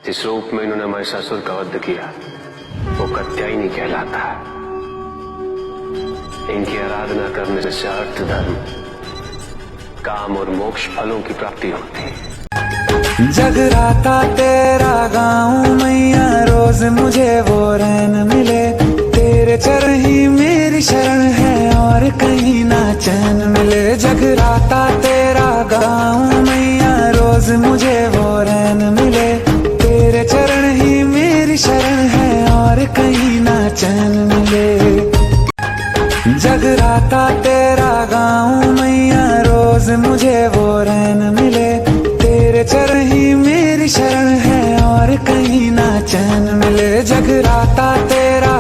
जिस रूप में इन्होंने महिषासुर का वध किया वो कात्यायनी कहलाता है। इनकी आराधना करने से अर्थ, धर्म, काम और मोक्ष फलों की प्राप्ति होती है। जगराता तेरा गाऊं मैया, रोज मुझे वो रैन मिले। तेरे चरण ही मेरी शरण है और कहीं ना चैन मिले। जगराता तेरा गाऊं मैया, रोज मुझे वो रैन मिले। तेरे चरण ही मेरी शरण है और कहीं ना चैन मिले। जगराता तेरा गाऊं मैया, रोज मुझे वो रैन मिले। तेरे चरण ही मेरी शरण है और कहीं ना चैन मिले। जगराता तेरा